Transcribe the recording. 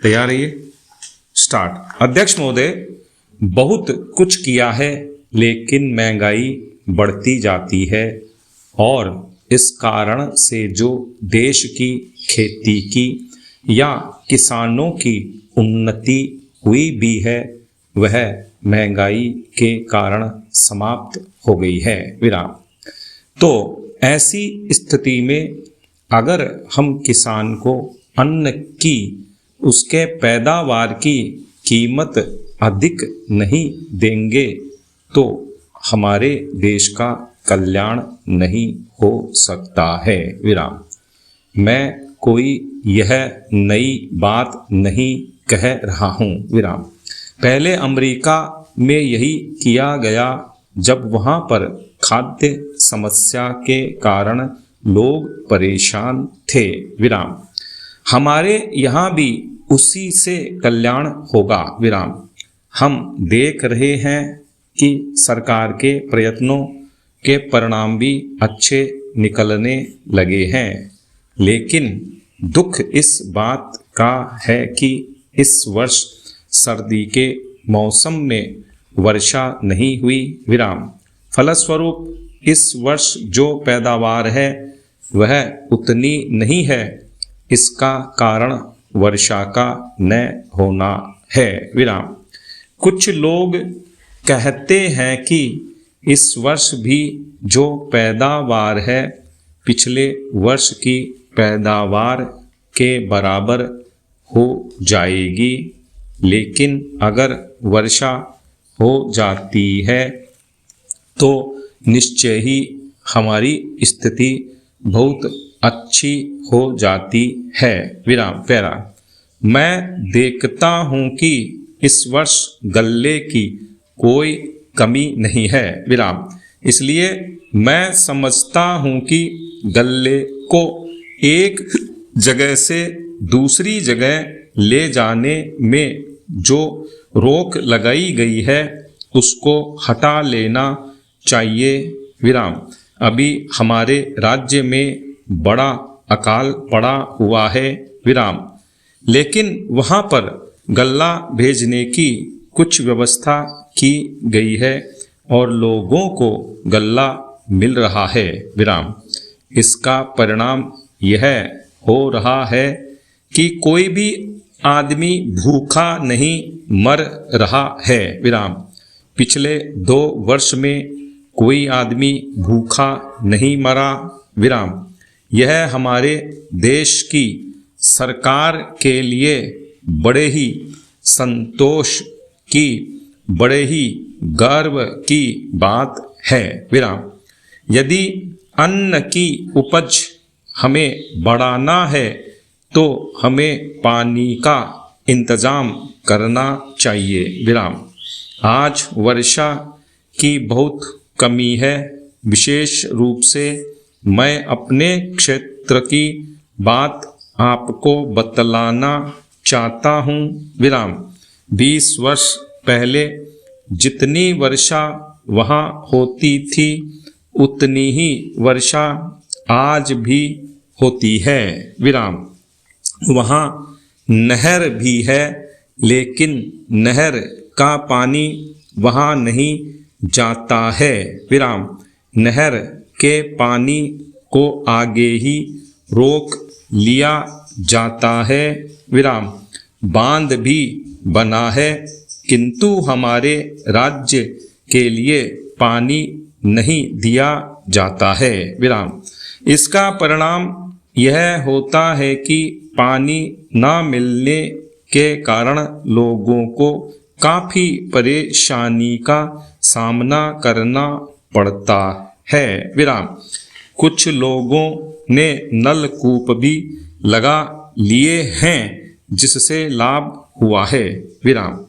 तैयार है ये? स्टार्ट। अध्यक्ष महोदय, बहुत कुछ किया है लेकिन महंगाई बढ़ती जाती है और इस कारण से जो देश की खेती की या किसानों की उन्नति हुई भी है वह महंगाई के कारण समाप्त हो गई है। विराम। तो ऐसी स्थिति में अगर हम किसान को अन्न की उसके पैदावार की कीमत अधिक नहीं देंगे तो हमारे देश का कल्याण नहीं हो सकता है। विराम। मैं कोई यह नई बात नहीं कह रहा हूँ। विराम। पहले अमेरिका में यही किया गया जब वहाँ पर खाद्य समस्या के कारण लोग परेशान थे। विराम। हमारे यहाँ भी उसी से कल्याण होगा। विराम। हम देख रहे हैं कि सरकार के प्रयत्नों के परिणाम भी अच्छे निकलने लगे हैं, लेकिन दुख इस बात का है कि इस वर्ष सर्दी के मौसम में वर्षा नहीं हुई। विराम। फलस्वरूप इस वर्ष जो पैदावार है वह उतनी नहीं है। इसका कारण वर्षा का न होना है। विराम। कुछ लोग कहते हैं कि इस वर्ष भी जो पैदावार है पिछले वर्ष की पैदावार के बराबर हो जाएगी, लेकिन अगर वर्षा हो जाती है तो निश्चय ही हमारी स्थिति बहुत अच्छी हो जाती है। विराम। पैरा। मैं देखता हूँ कि इस वर्ष गल्ले की कोई कमी नहीं है। विराम। इसलिए मैं समझता हूँ कि गल्ले को एक जगह से दूसरी जगह ले जाने में जो रोक लगाई गई है उसको हटा लेना चाहिए। विराम। अभी हमारे राज्य में बड़ा अकाल पड़ा हुआ है। विराम। लेकिन वहाँ पर गल्ला भेजने की कुछ व्यवस्था की गई है और लोगों को गल्ला मिल रहा है। विराम। इसका परिणाम यह हो रहा है कि कोई भी आदमी भूखा नहीं मर रहा है। विराम। पिछले 2 वर्ष में कोई आदमी भूखा नहीं मरा। विराम। यह हमारे देश की सरकार के लिए बड़े ही संतोष की, बड़े ही गर्व की बात है। विराम। यदि अन्न की उपज हमें बढ़ाना है तो हमें पानी का इंतजाम करना चाहिए। विराम। आज वर्षा की बहुत कमी है। विशेष रूप से मैं अपने क्षेत्र की बात आपको बतलाना चाहता हूँ। विराम। 20 वर्ष पहले जितनी वर्षा वहाँ होती थी उतनी ही वर्षा आज भी होती है। विराम। वहाँ नहर भी है लेकिन नहर का पानी वहाँ नहीं जाता है। विराम। नहर के पानी को आगे ही रोक लिया जाता है। विराम। बांध भी बना है किंतु हमारे राज्य के लिए पानी नहीं दिया जाता है। विराम। इसका परिणाम यह होता है कि पानी न मिलने के कारण लोगों को काफ़ी परेशानी का सामना करना पड़ता है। विराम। कुछ लोगों ने नलकूप भी लगा लिए हैं जिससे लाभ हुआ है। विराम।